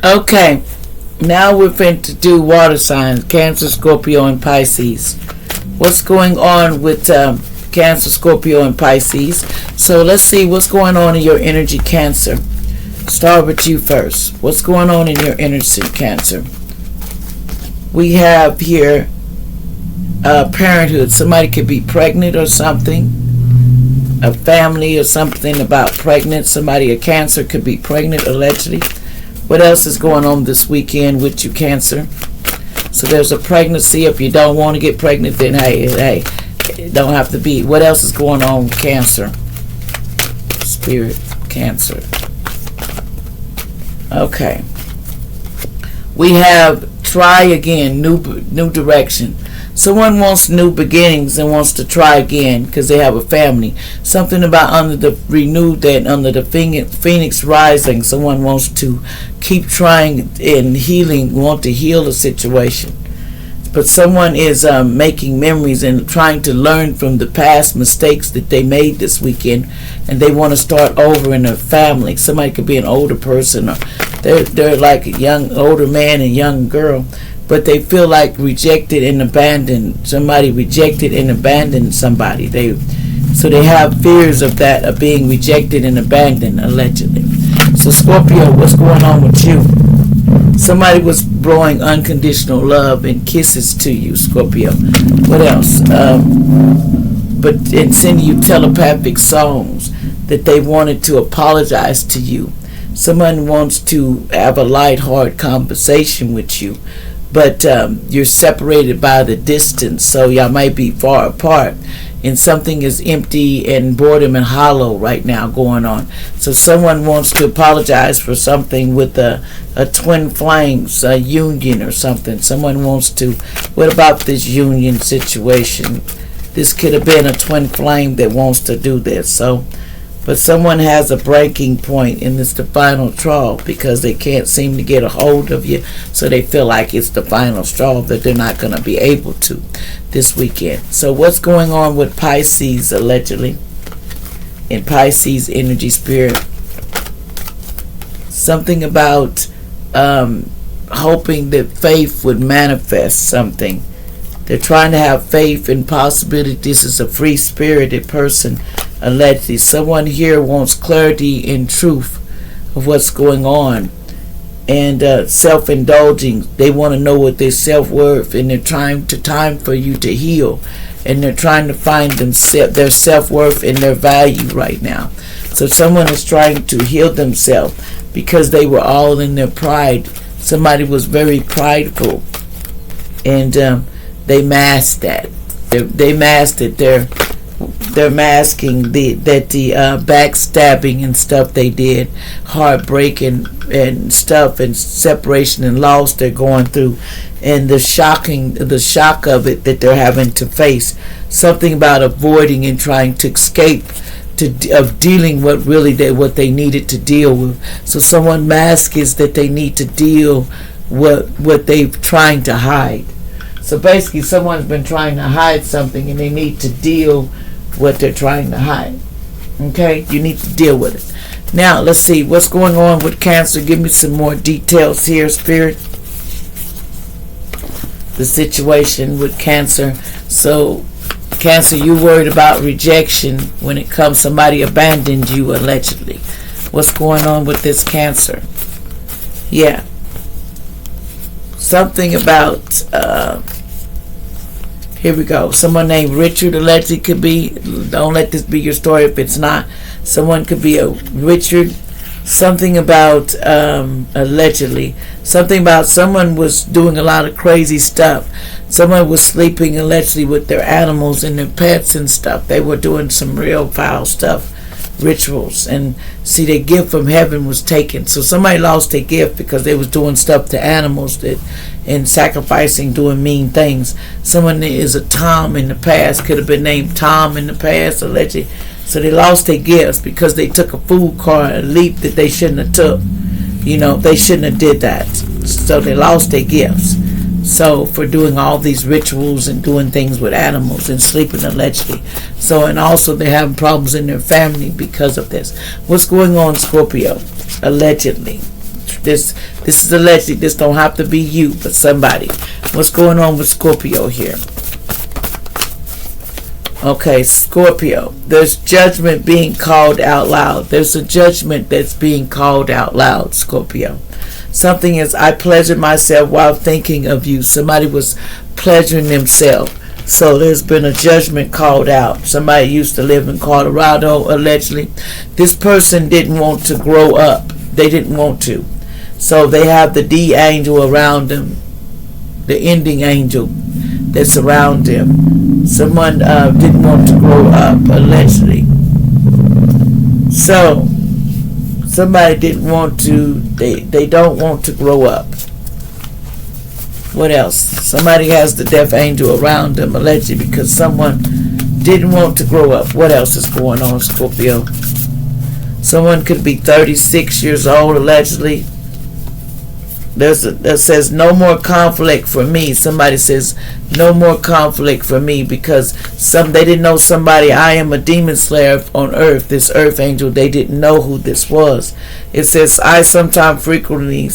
Okay, now we're going to do water signs, Cancer, Scorpio, and Pisces. What's going on with Cancer, Scorpio, and Pisces? So let's see what's going on in your energy, Cancer. Start with you first. What's going on in your energy, Cancer? We have here parenthood. Somebody could be pregnant or something. A family or something about pregnant. Somebody, a Cancer, could be pregnant allegedly. What else is going on this weekend with you, Cancer? So there's a pregnancy. If you don't want to get pregnant, then hey, it don't have to be. What else is going on with Cancer? Spirit, Cancer. Okay. We have try again, new direction. Someone wants new beginnings and wants to try again because they have a family. Something about under the renewed that under the phoenix rising. Someone wants to keep trying and healing, want to heal a situation. But someone is making memories and trying to learn from the past mistakes that they made this weekend, and they want to start over in a family. Somebody could be an older person, or they're like a young older man and young girl, but they feel like rejected and abandoned. Somebody rejected and abandoned somebody. So they have fears of that, of being rejected and abandoned, allegedly. So Scorpio, what's going on with you? Somebody was blowing unconditional love and kisses to you, Scorpio. What else? And sending you telepathic songs that they wanted to apologize to you. Someone wants to have a light-hearted conversation with you, but you're separated by the distance, so y'all might be far apart. And something is empty and boredom and hollow right now going on. So someone wants to apologize for something with a twin flames, a union or something. Someone wants to, what about this union situation? This could have been a twin flame that wants to do this. So, but someone has a breaking point, and it's the final straw because they can't seem to get a hold of you. So they feel like it's the final straw that they're not going to be able to this weekend. So what's going on with Pisces, allegedly, in Pisces energy spirit? Something about hoping that faith would manifest something. They're trying to have faith in possibility. This is a free-spirited person, allegedly. Someone here wants clarity and truth of what's going on. And self-indulging. They want to know what their self-worth, and they're trying to time for you to heal. And they're trying to find their self-worth and their value right now. So someone is trying to heal themselves because they were all in their pride. Somebody was very prideful. And they masked that. They masked it. They're masking the backstabbing and stuff they did, heartbreak and stuff, and separation and loss they're going through, and the shock of it that they're having to face. Something about avoiding and trying to escape of dealing what they needed to deal with. So someone masks is that they need to deal what they're trying to hide. So basically, someone's been trying to hide something, and they need to deal what they're trying to hide. Okay? You need to deal with it. Now, let's see. What's going on with Cancer? Give me some more details here, Spirit. The situation with Cancer. So, Cancer, you worried about rejection when it comes, somebody abandoned you, allegedly. What's going on with this Cancer? Yeah. Something about, here we go. Someone named Richard, allegedly, could be, don't let this be your story if it's not. Someone could be a Richard. Something about, allegedly, something about someone was doing a lot of crazy stuff. Someone was sleeping, allegedly, with their animals and their pets and stuff. They were doing some real foul stuff. Rituals, and see, their gift from heaven was taken. So somebody lost their gift because they was doing stuff to animals and sacrificing, doing mean things. Someone that is a Tom in the past, could have been named Tom in the past, allegedly. So they lost their gifts because they took a fool car, a leap that they shouldn't have took. They shouldn't have did that. So they lost their gifts. So for doing all these rituals and doing things with animals and sleeping, allegedly. So, and also they're having problems in their family because of this. What's going on, Scorpio? Allegedly. This is allegedly. This don't have to be you, but somebody. What's going on with Scorpio here? Okay, Scorpio. There's judgment being called out loud. There's a judgment that's being called out loud, Scorpio. Something is, I pleasure myself while thinking of you. Somebody was pleasuring themselves. So there's been a judgment called out. Somebody used to live in Colorado, allegedly. This person didn't want to grow up. They didn't want to. So they have the D angel around them, the ending angel that's around them. Someone didn't want to grow up, allegedly. So somebody didn't want to, they don't want to grow up. What else? Somebody has the death angel around them, allegedly, because someone didn't want to grow up. What else is going on, Scorpio? Someone could be 36 years old, allegedly. That says no more conflict for me. Somebody says no more conflict for me because they didn't know somebody. I am a demon slayer on earth. This earth angel, they didn't know who this was. It says I sometimes frequently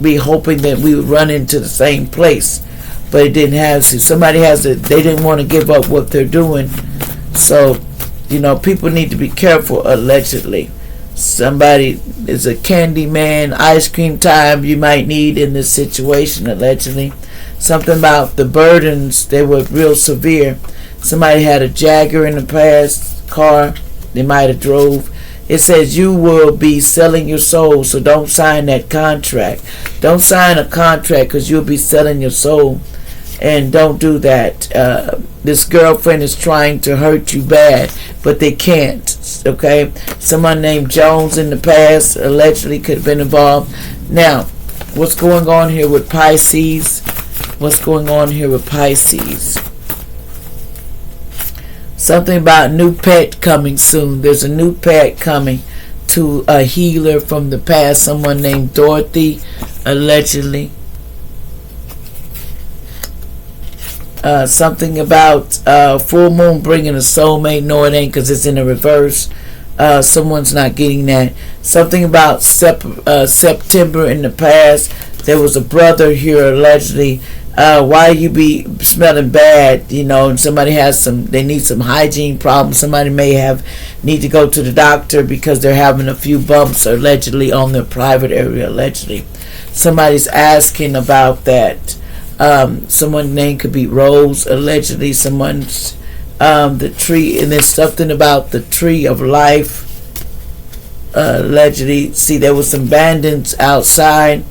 be hoping that we would run into the same place, but it didn't have to. Somebody has it. They didn't want to give up what they're doing. So, people need to be careful, allegedly. Somebody is a candy man, ice cream time you might need in this situation, allegedly. Something about the burdens, they were real severe. Somebody had a Jagger in the past, car they might have drove. It says you will be selling your soul, so don't sign that contract. Don't sign a contract because you'll be selling your soul. And don't do that. This girlfriend is trying to hurt you bad, but they can't. Okay? Someone named Jones in the past allegedly could have been involved. Now, what's going on here with Pisces? What's going on here with Pisces? Something about new pet coming soon. There's a new pet coming to a healer from the past. Someone named Dorothy, allegedly. Something about full moon bringing a soulmate. No, it ain't because it's in the reverse. Someone's not getting that. Something about September in the past. There was a brother here, allegedly. Why you be smelling bad, and somebody has they need some hygiene problems. Somebody may need to go to the doctor because they're having a few bumps, allegedly, on their private area, allegedly. Somebody's asking about that. Someone's name could be Rose, allegedly. Someone's, the tree, and there's something about the tree of life, allegedly. See, there was some bandits outside.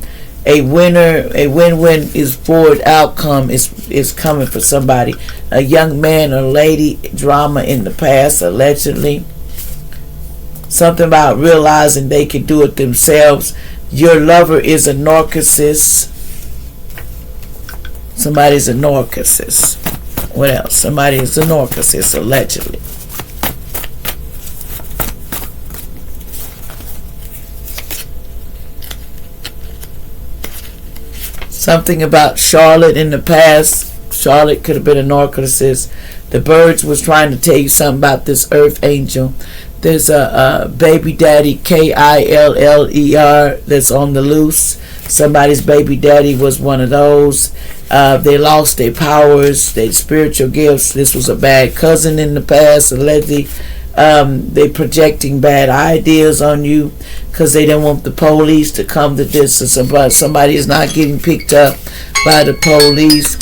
A win-win is forward outcome is coming for somebody. A young man or lady, drama in the past, allegedly. Something about realizing they can do it themselves. Your lover is a narcissist. Somebody's a narcissist. What else? Somebody is a narcissist, allegedly. Something about Charlotte in the past. Charlotte could have been a narcissist. The birds was trying to tell you something about this earth angel. There's a baby daddy, Killer, that's on the loose. Somebody's baby daddy was one of those. They lost their powers, their spiritual gifts. This was a bad cousin in the past, allegedly. They projecting bad ideas on you because they don't want the police to come to this. So somebody is not getting picked up by the police,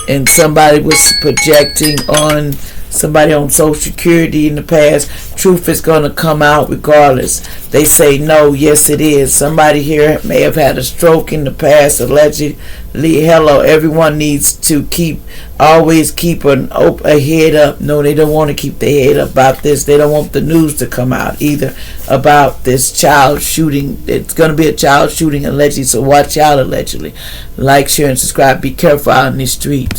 and somebody was projecting on somebody on Social Security in the past. Truth is going to come out regardless. They say no, yes it is. Somebody here may have had a stroke in the past, allegedly. Hello, everyone needs to always keep a head up. No, they don't want to keep their head up about this. They don't want the news to come out either about this child shooting. It's going to be a child shooting, allegedly, so watch out, allegedly. Like, share, and subscribe. Be careful out in these streets.